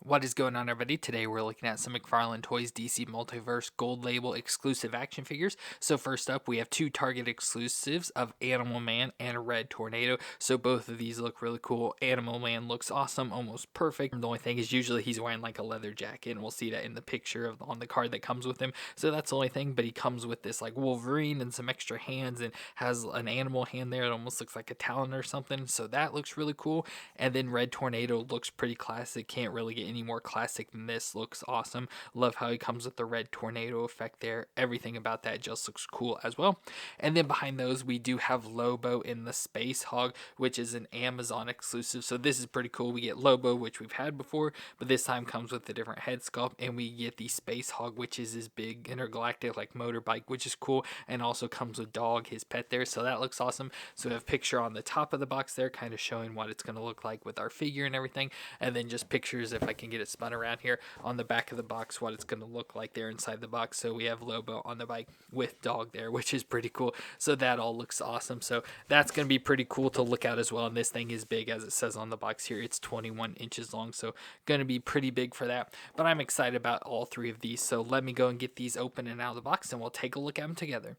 What is going on, everybody? Today we're looking at some McFarlane Toys DC Multiverse Gold Label exclusive action figures. So first up, we have two Target exclusives of Animal Man and Red Tornado. So both of these look really cool. Animal Man looks awesome, almost perfect. The only thing is usually he's wearing like a leather jacket, and we'll see that in the picture on the card that comes with him. So that's the only thing, but he comes with this like Wolverine and some extra hands and has an animal hand there. It almost looks like a talon or something. So that looks really cool. And then Red Tornado looks pretty classic. Can't really get any more classic than this. Looks awesome. Love how he comes with the red tornado effect there. Everything about that just looks cool as well. And then behind those, we do have Lobo in the Space Hog, which is an Amazon exclusive. So this is pretty cool. We get Lobo, which we've had before, but this time comes with a different head sculpt. And we get the Space Hog, which is his big intergalactic like motorbike, which is cool. And also comes with Dog, his pet there. So that looks awesome. So we have a picture on the top of the box there, kind of showing what it's going to look like with our figure and everything. And then just pictures, if I can get it spun around here, on the back of the box, what it's going to look like there inside the box. So we have Lobo on the bike with Dog there, which is pretty cool. So that all looks awesome. So that's going to be pretty cool to look at as well. And this thing is big, as it says on the box here. It's 21 inches long, so going to be pretty big for that. But I'm excited about all three of these. So let me go and get these open and out of the box, and we'll take a look at them together.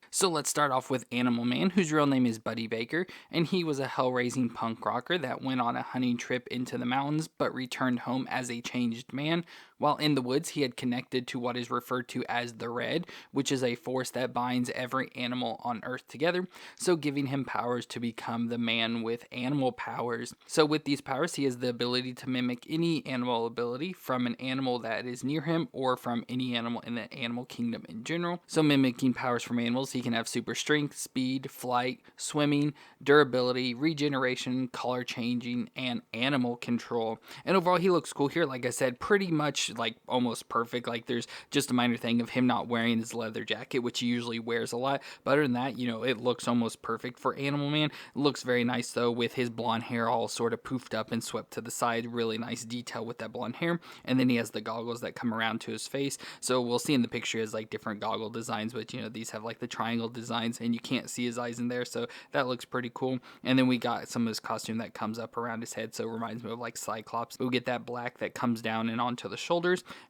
So let's start off with Animal Man, whose real name is Buddy Baker, and he was a hell-raising punk rocker that went on a hunting trip into the mountains but returned home as a changed man. While in the woods, he had connected to what is referred to as the Red, which is a force that binds every animal on Earth together, so giving him powers to become the man with animal powers. So with these powers, he has the ability to mimic any animal ability from an animal that is near him or from any animal in the animal kingdom in general. So mimicking powers from animals, he can have super strength, speed, flight, swimming, durability, regeneration, color changing, and animal control. And overall, he looks cool here. Like I said, pretty much like almost perfect. Like there's just a minor thing of him not wearing his leather jacket, which he usually wears a lot. But other than that, it looks almost perfect for Animal Man. It looks very nice though, with his blonde hair all sort of poofed up and swept to the side. Really nice detail with that blonde hair. And then he has the goggles that come around to his face. So we'll see in the picture as like different goggle designs, but these have like the triangle designs and you can't see his eyes in there. So that looks pretty cool. And then we got some of his costume that comes up around his head. So it reminds me of like Cyclops. We'll get that black that comes down and onto the shoulders.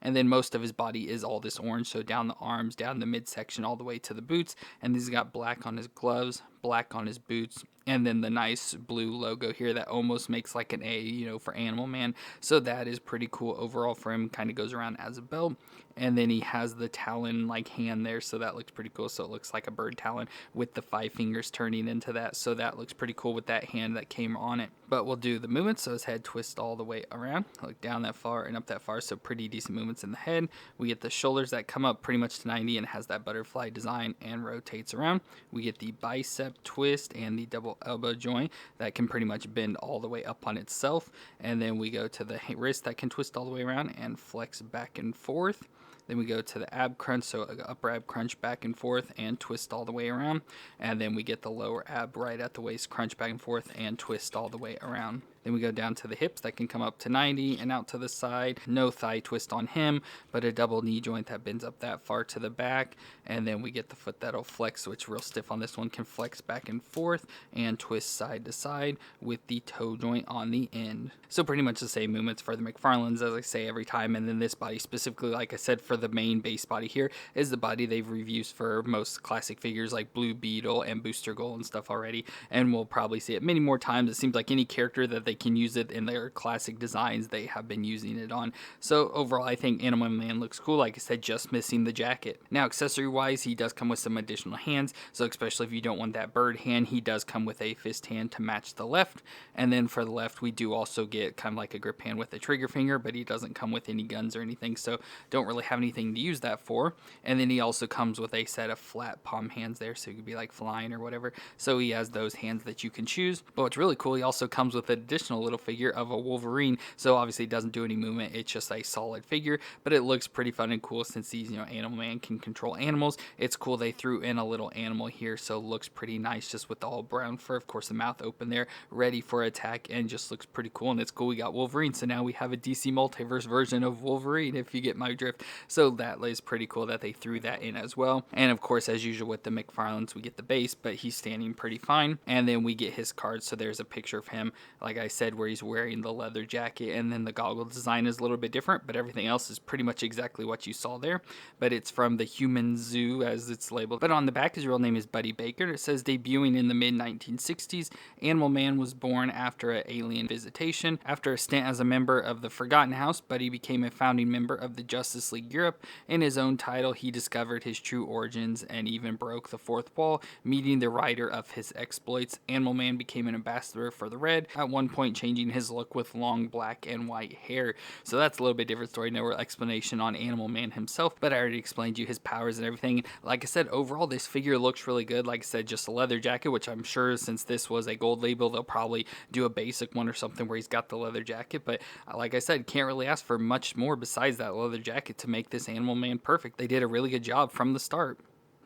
And then most of his body is all this orange. So down the arms, down the midsection, all the way to the boots. And he's got black on his gloves, black on his boots, and then the nice blue logo here that almost makes like an A, for Animal Man. So that is pretty cool overall for him. Kind of goes around as a belt. And then he has the talon like hand there, so that looks pretty cool. So it looks like a bird talon with the 5 fingers turning into that. So that looks pretty cool with that hand that came on it. But we'll do the movements. So his head twists all the way around, like down that far and up that far. So pretty decent movements in the head. We get the shoulders that come up pretty much to 90 and has that butterfly design and rotates around. We get the bicep twist and the double elbow joint that can pretty much bend all the way up on itself. And then we go to the wrist that can twist all the way around and flex back and forth. Then we go to the ab crunch, so upper ab crunch back and forth and twist all the way around. And then we get the lower ab right at the waist, crunch back and forth and twist all the way around. Then we go down to the hips that can come up to 90 and out to the side. No thigh twist on him, but a double knee joint that bends up that far to the back. And then we get the foot that'll flex, which real stiff on this one, can flex back and forth and twist side to side with the toe joint on the end. So pretty much the same movements for the McFarlanes, as I say every time. And then this body specifically, like I said, for the main base body here, is the body they've reviewed for most classic figures like Blue Beetle and Booster Gold and stuff already. And we'll probably see it many more times. It seems like any character that they can use it in their classic designs, they have been using it on. So overall, I think Animal Man looks cool. Like I said, just missing the jacket. Now, accessory wise, he does come with some additional hands. So especially if you don't want that bird hand, he does come with a fist hand to match the left. And then for the left, we do also get kind of like a grip hand with a trigger finger, but he doesn't come with any guns or anything. So don't really have anything to use that for. And then he also comes with a set of flat palm hands there, so you could be like flying or whatever. So he has those hands that you can choose. But what's really cool, he also comes with an additional little figure of a Wolverine. So obviously it doesn't do any movement, it's just a solid figure, but it looks pretty fun and cool since these, Animal Man can control animals. It's cool they threw in a little animal here, so it looks pretty nice just with the all brown fur. Of course, the mouth open there, ready for attack, and just looks pretty cool. And it's cool we got Wolverine, so now we have a DC Multiverse version of Wolverine, if you get my drift. So that is pretty cool that they threw that in as well. And of course, as usual with the McFarlanes, we get the base, but he's standing pretty fine. And then we get his cards, so there's a picture of him. Like I I said, where he's wearing the leather jacket, and then the goggle design is a little bit different, but everything else is pretty much exactly what you saw there. But it's from the Human Zoo, as it's labeled. But on the back, his real name is Buddy Baker. It says debuting in the mid-1960s, Animal Man was born after an alien visitation. After a stint as a member of the Forgotten House, Buddy became a founding member of the Justice League Europe. In his own title, he discovered his true origins and even broke the fourth wall, meeting the writer of his exploits. Animal Man became an ambassador for the Red, at one point changing his look with long black and white hair. So that's a little bit different story, no explanation on Animal Man himself, but I already explained you his powers and everything. Like I said, overall this figure looks really good. Like I said, just a leather jacket, which I'm sure since this was a gold label, they'll probably do a basic one or something where he's got the leather jacket. But like I said, can't really ask for much more besides that leather jacket to make this Animal Man perfect. They did a really good job from the start.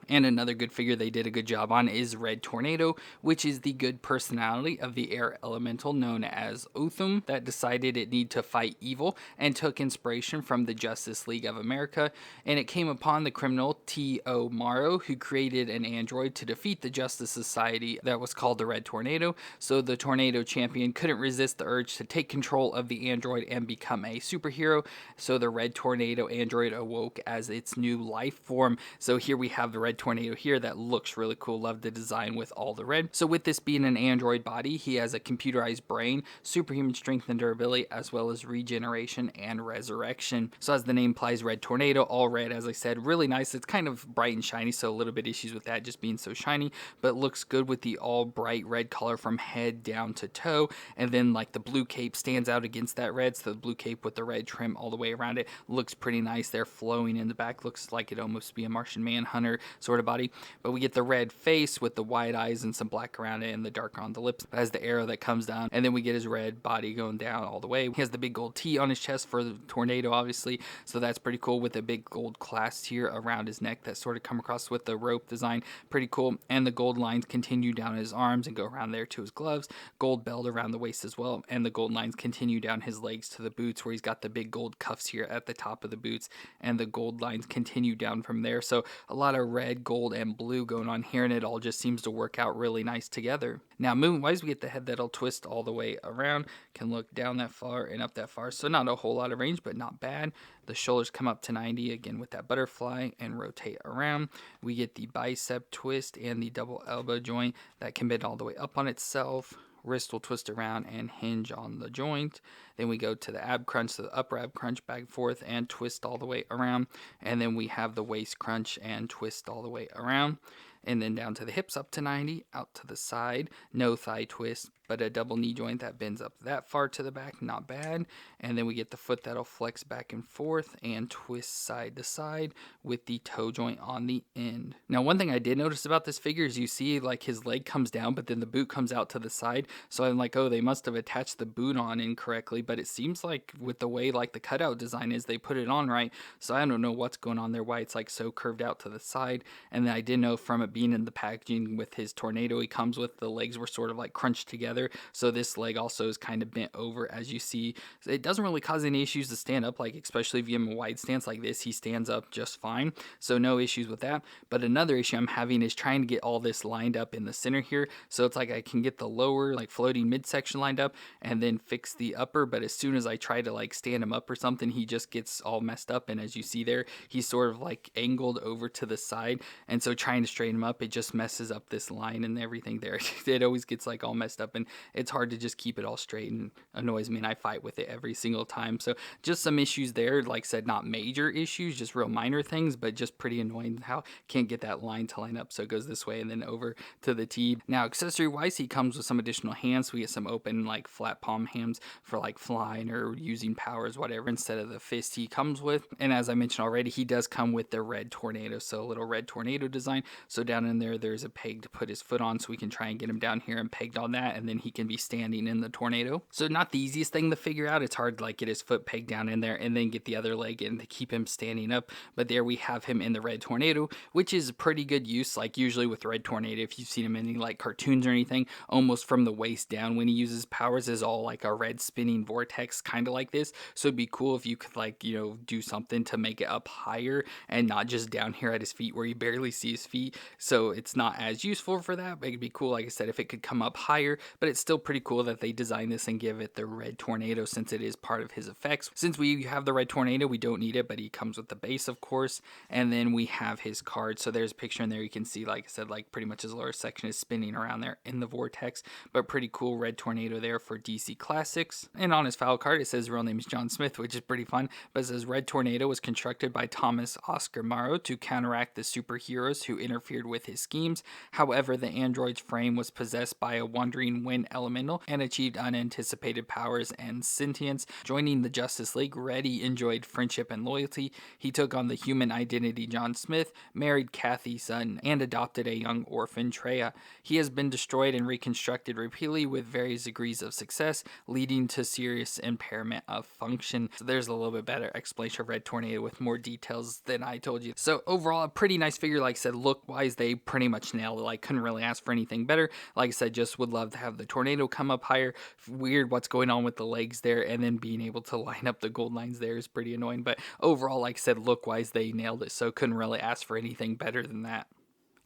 And another good figure they did a good job on is Red Tornado, which is the good personality of the air elemental known as Othum that decided it needed to fight evil and took inspiration from the Justice League of America. And it came upon the criminal T.O. Morrow, who created an android to defeat the Justice Society that was called the Red Tornado. So the Tornado champion couldn't resist the urge to take control of the android and become a superhero. So the Red Tornado android awoke as its new life form. So here we have the Red Tornado here that looks really cool. Love the design with all the red. So with this being an android body, he has a computerized brain, superhuman strength and durability, as well as regeneration and resurrection. So as the name implies, Red Tornado, all red, as I said, really nice. It's kind of bright and shiny, so a little bit issues with that just being so shiny, but looks good with the all bright red color from head down to toe. And then like the blue cape stands out against that red, so the blue cape with the red trim all the way around it looks pretty nice there, flowing in the back. Looks like it almost be a Martian Manhunter sort of body. But we get the red face with the wide eyes and some black around it and the dark on the lips as the arrow that comes down. And then we get his red body going down all the way. He has the big gold T on his chest for the tornado, obviously, so that's pretty cool, with a big gold clasp here around his neck that sort of come across with the rope design. Pretty cool. And the gold lines continue down his arms and go around there to his gloves. Gold belt around the waist as well. And the gold lines continue down his legs to the boots, where he's got the big gold cuffs here at the top of the boots, and the gold lines continue down from there. So a lot of red, gold, and blue going on here, and it all just seems to work out really nice together. Now movement wise, we get the head that'll twist all the way around, can look down that far and up that far, so not a whole lot of range, but not bad. The shoulders come up to 90 again with that butterfly and rotate around. We get the bicep twist and the double elbow joint that can bend all the way up on itself. Wrist will twist around and hinge on the joint. Then we go to the ab crunch, so the upper ab crunch back and forth and twist all the way around. And then we have the waist crunch and twist all the way around. And then down to the hips up to 90, out to the side, no thigh twist, but a double knee joint that bends up that far to the back, not bad. And then we get the foot that'll flex back and forth and twist side to side with the toe joint on the end. Now one thing I did notice about this figure is you see like his leg comes down, but then the boot comes out to the side. So I'm like, oh, they must have attached the boot on incorrectly, but it seems like with the way like the cutout design is, they put it on right. So I don't know what's going on there, why it's like so curved out to the side. And then I did know from it being in the packaging with his tornado he comes with, the legs were sort of like crunched together, so this leg also is kind of bent over, as you see. It doesn't really cause any issues to stand up, like especially if you have him a wide stance like this, he stands up just fine, so no issues with that. But another issue I'm having is trying to get all this lined up in the center here, so it's like I can get the lower like floating midsection lined up and then fix the upper, but as soon as I try to like stand him up or something, he just gets all messed up, and as you see there, he's sort of like angled over to the side, and so trying to straighten him up, it just messes up this line and everything there. It always gets like all messed up, and it's hard to just keep it all straight, and annoys me, and I fight with it every single time. So just some issues there, like I said, not major issues, just real minor things, but just pretty annoying how can't get that line to line up, so it goes this way and then over to the T. Now accessory wise, he comes with some additional hands, so we get some open like flat palm hands for like flying or using powers, whatever, instead of the fist he comes with. And as I mentioned already, he does come with the Red Tornado, so a little Red Tornado design. So down in there's a peg to put his foot on, so we can try and get him down here and pegged on that, and then he can be standing in the tornado. So not the easiest thing to figure out. It's hard to like get his foot pegged down in there and then get the other leg in to keep him standing up. But there we have him in the Red Tornado, which is pretty good use. Like usually with Red Tornado, if you've seen him in any like cartoons or anything, almost from the waist down when he uses powers is all like a red spinning vortex kind of like this. So it'd be cool if you could like, you know, do something to make it up higher and not just down here at his feet where you barely see his feet. So it's not as useful for that, but it'd be cool, like I said, if it could come up higher. But it's still pretty cool that they designed this and give it the red tornado since it is part of his effects. Since we have the red tornado, we don't need it, but he comes with the base, of course. And then we have his card. So there's a picture in there. You can see, like I said, like pretty much his lower section is spinning around there in the vortex. But pretty cool red tornado there for DC Classics. And on his foul card, it says real name is John Smith, which is pretty fun. But it says red tornado was constructed by Thomas Oscar Morrow to counteract the superheroes who interfered with his schemes. However, the android's frame was possessed by a wandering wind elemental and achieved unanticipated powers and sentience. Joining the Justice League, Reddy enjoyed friendship and loyalty. He took on the human identity John Smith, married Kathy Sutton, and adopted a young orphan Treya. He has been destroyed and reconstructed repeatedly with various degrees of success, leading to serious impairment of function. So there's a little bit better explanation of Red Tornado with more details than I told you. So overall, a pretty nice figure. Like I said, look-wise, they pretty much nailed it. Like, couldn't really ask for anything better. Like I said, just would love to have the tornado come up higher. Weird what's going on with the legs there, and then being able to line up the gold lines there is pretty annoying. But overall, like I said, look-wise, they nailed it. So couldn't really ask for anything better than that.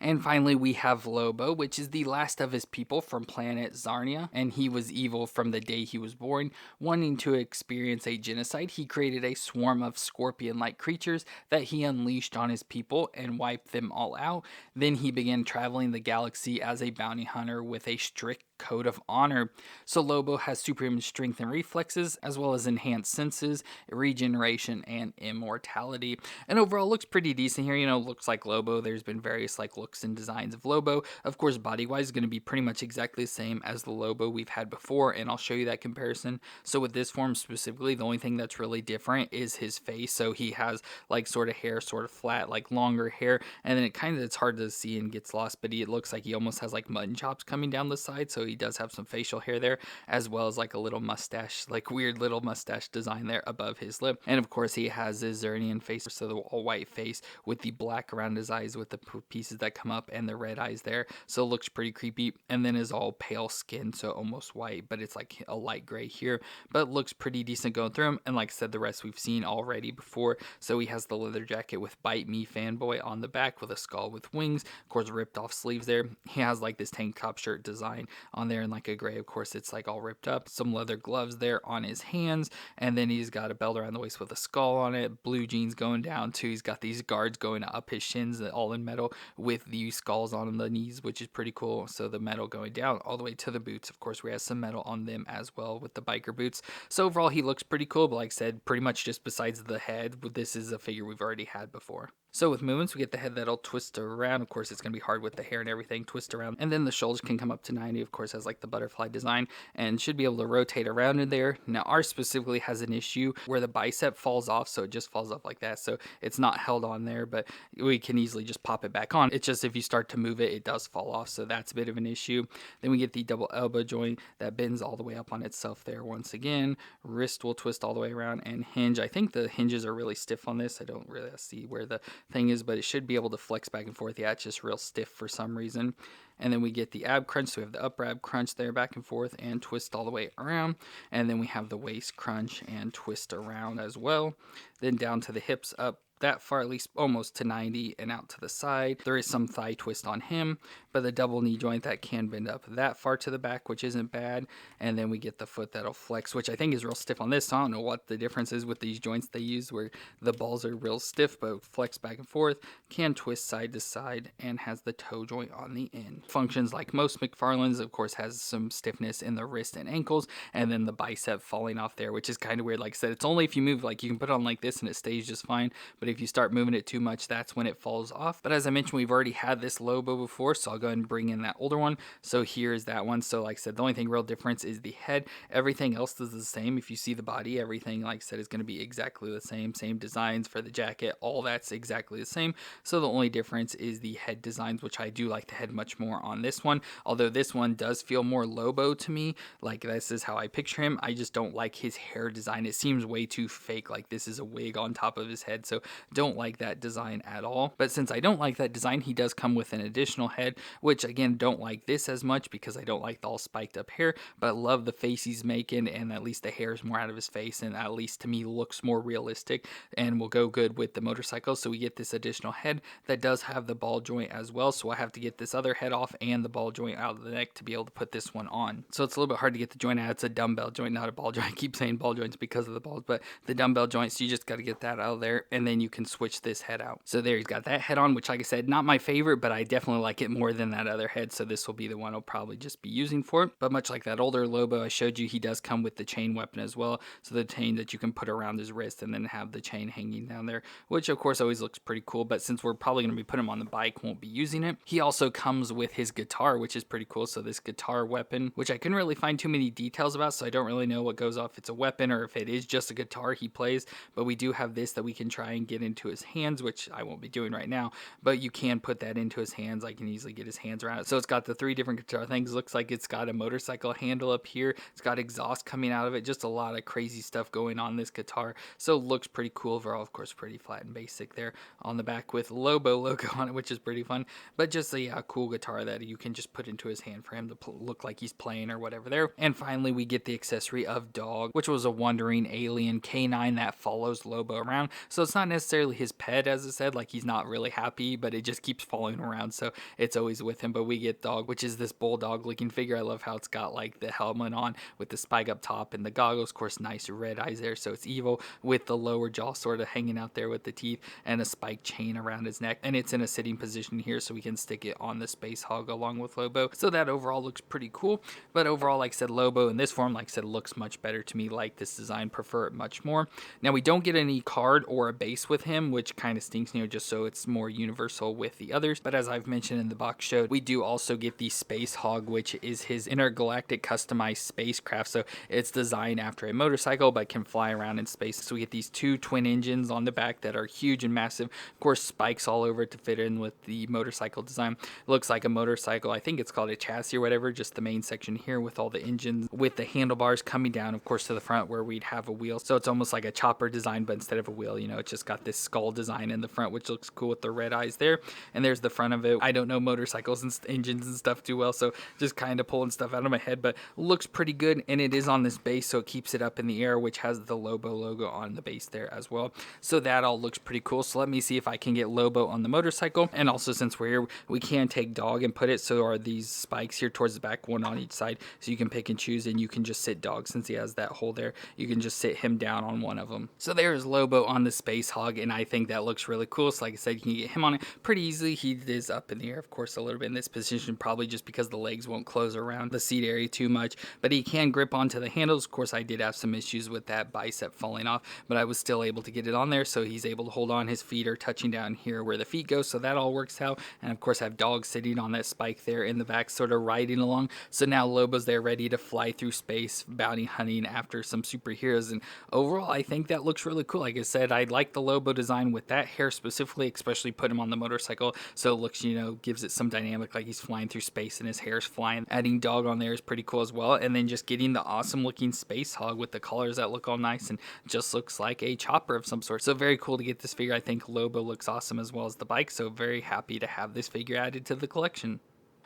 And finally, we have Lobo, which is the last of his people from planet Zarnia, and he was evil from the day he was born. Wanting to experience a genocide, he created a swarm of scorpion-like creatures that he unleashed on his people and wiped them all out. Then he began traveling the galaxy as a bounty hunter with a strict code of honor. So Lobo has superhuman strength and reflexes, as well as enhanced senses, regeneration, and immortality. And overall, looks pretty decent here. You know, looks like Lobo. There's been various like looks and designs of Lobo. Of course, body-wise, is going to be pretty much exactly the same as the Lobo we've had before, and I'll show you that comparison. So with this form specifically, the only thing that's really different is his face. So he has like sort of hair, sort of flat, like longer hair, and then it's hard to see and gets lost, but it looks like he almost has like mutton chops coming down the side. So he does have some facial hair there, as well as like a little mustache, like weird little mustache design there above his lip. And of course, he has his Xernian face, so the all white face with the black around his eyes with the pieces that come up and the red eyes there. So it looks pretty creepy. And then is all pale skin, so almost white, but it's like a light gray here. But it looks pretty decent going through him. And like I said, the rest we've seen already before. So he has the leather jacket with Bite Me Fanboy on the back with a skull with wings. Of course, ripped off sleeves there. He has like this tank top shirt design on there in like a gray. Of course, it's like all ripped up. Some leather gloves there on his hands, and then he's got a belt around the waist with a skull on it. Blue jeans going down too. He's got these guards going up his shins, all in metal with the skulls on the knees, which is pretty cool. So the metal going down all the way to the boots. Of course, we have some metal on them as well with the biker boots. So overall, he looks pretty cool. But like I said, pretty much just besides the head, this is a figure we've already had before. So with movements, we get the head that'll twist around. Of course, it's going to be hard with the hair and everything, twist around. And then the shoulders can come up to 90, of course, has like the butterfly design and should be able to rotate around in there. Now, ours specifically has an issue where the bicep falls off, so it just falls off like that. So it's not held on there, but we can easily just pop it back on. It's just if you start to move it, it does fall off. So that's a bit of an issue. Then we get the double elbow joint that bends all the way up on itself there once again. Wrist will twist all the way around and hinge. I think the hinges are really stiff on this. I don't really see where the thing is, but it should be able to flex back and forth. Yeah, it's just real stiff for some reason. And then we get the ab crunch, so we have the upper ab crunch there back and forth and twist all the way around. And then we have the waist crunch and twist around as well. Then down to the hips, up that far, at least almost to 90 and out to the side. There is some thigh twist on him, but the double knee joint that can bend up that far to the back, which isn't bad. And then we get the foot that'll flex, which I think is real stiff on this. So I don't know what the difference is with these joints they use where the balls are real stiff, but flex back and forth, can twist side to side, and has the toe joint on the end. Functions like most McFarlane's, of course, has some stiffness in the wrist and ankles, and then the bicep falling off there, which is kind of weird. Like I said, it's only if you move, like you can put it on like this and it stays just fine, but if you start moving it too much, that's when it falls off. But as I mentioned, we've already had this Lobo before, so I'll go ahead and bring in that older one. So here's that one. So like I said, the only thing real difference is the head. Everything else is the same. If you see the body, everything, like I said, is going to be exactly the same designs for the jacket, all that's exactly the same. So the only difference is the head designs, which I do like the head much more on this one, although this one does feel more Lobo to me. Like, this is how I picture him. I just don't like his hair design. It seems way too fake, like this is a wig on top of his head, so don't like that design at all. But since I don't like that design, he does come with an additional head, which again, don't like this as much because I don't like the all spiked up hair, but love the face he's making, and at least the hair is more out of his face, and at least to me looks more realistic and will go good with the motorcycle. So we get this additional head that does have the ball joint as well, so I have to get this other head off and the ball joint out of the neck to be able to put this one on. So it's a little bit hard to get the joint out. It's a dumbbell joint, not a ball joint. I keep saying ball joints because of the balls, but the dumbbell joints, you just got to get that out of there, and then you can switch this head out. So there, he's got that head on, which like I said, not my favorite, but I definitely like it more than that other head, so this will be the one I'll probably just be using for it. But much like that older Lobo I showed you, he does come with the chain weapon as well, so the chain that you can put around his wrist and then have the chain hanging down there, which of course always looks pretty cool, but since we're probably going to be putting him on the bike, won't be using it. He also comes with his guitar, which is pretty cool. So this guitar weapon, which I couldn't really find too many details about, so I don't really know what goes off if it's a weapon or if it is just a guitar he plays, but we do have this that we can try and get into his hands, which I won't be doing right now, but you can put that into his hands. I can easily get his hands around it. So it's got the 3 different guitar things. Looks like it's got a motorcycle handle up here. It's got exhaust coming out of it. Just a lot of crazy stuff going on this guitar. So it looks pretty cool overall. Of course, pretty flat and basic there on the back with Lobo logo on it, which is pretty fun, but just a cool guitar that you can just put into his hand for him to look like he's playing or whatever there. And finally, we get the accessory of Dog, which was a wandering alien canine that follows Lobo around. So it's not necessarily his pet, as I said, like he's not really happy, but it just keeps following around, so it's always with him. But we get Dog, which is this bulldog looking figure. I love how it's got like the helmet on with the spike up top and the goggles, of course, nice red eyes there, so it's evil, with the lower jaw sort of hanging out there with the teeth and a spike chain around his neck, and it's in a sitting position here, so we can stick it on the Space Hog along with Lobo. So that overall looks pretty cool. But overall, like I said, Lobo in this form, like I said, looks much better to me. Like this design, prefer it much more. Now we don't get any card or a base with him, which kind of stinks, just so it's more universal with the others. But as I've mentioned in the box show, we do also get the Space Hog, which is his intergalactic customized spacecraft. So it's designed after a motorcycle but can fly around in space. So we get these 2 twin engines on the back that are huge and massive. Of course, spikes all over it to fit in with the motorcycle design. It looks like a motorcycle. I think it's called a chassis or whatever, just the main section here with all the engines, with the handlebars coming down, of course, to the front where we'd have a wheel. So it's almost like a chopper design, but instead of a wheel, it's just got this skull design in the front, which looks cool with the red eyes there. And there's the front of it. I don't know motorcycles and engines and stuff too well, so just kind of pulling stuff out of my head, but looks pretty good. And it is on this base, so it keeps it up in the air, which has the Lobo logo on the base there as well. So that all looks pretty cool. So let me see if I can get Lobo on the motorcycle. And also, since we're here, we can take Dog and put it, so are these spikes here towards the back, one on each side, so you can pick and choose, and you can just sit Dog, since he has that hole there, you can just sit him down on one of them. So there's Lobo on the Space Hog, and I think that looks really cool. So like I said, you can get him on it pretty easily. He is up in the air, of course, a little bit in this position, probably just because the legs won't close around the seat area too much, but he can grip onto the handles. Of course, I did have some issues with that bicep falling off, but I was still able to get it on there, so he's able to hold on. His feet are touching down here where the feet go, so that all works out. And of course, I have Dog sitting on that spike there in the back, sort of riding along. So now Lobo's there ready to fly through space, bounty hunting after some superheroes. And overall, I think that looks really cool. Like I said, I like the Lobo design with that hair specifically, especially put him on the motorcycle, so it looks, gives it some dynamic, like he's flying through space and his hair's flying. Adding Dog on there is pretty cool as well. And then just getting the awesome looking Space Hog with the colors that look all nice and just looks like a chopper of some sort. So very cool to get this figure. I think Lobo looks awesome as well as the bike, so very happy to have this figure added to the collection.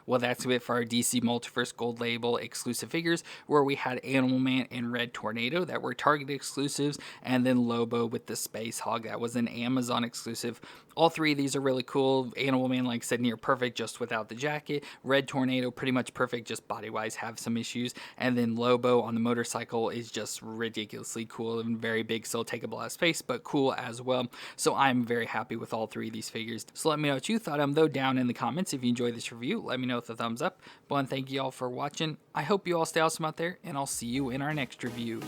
Well, that's it for our DC Multiverse Gold Label exclusive figures, where we had Animal Man and Red Tornado that were Target exclusives, and then Lobo with the Space Hog that was an Amazon exclusive. All 3 of these are really cool. Animal Man, like I said, near perfect, just without the jacket. Red Tornado, pretty much perfect, just body-wise have some issues. And then Lobo on the motorcycle is just ridiculously cool and very big, so take up a lot of space, but cool as well. So I'm very happy with all 3 of these figures. So let me know what you thought of them, though, down in the comments. If you enjoyed this review, let me know with a thumbs up. But thank you all for watching. I hope you all stay awesome out there, and I'll see you in our next review.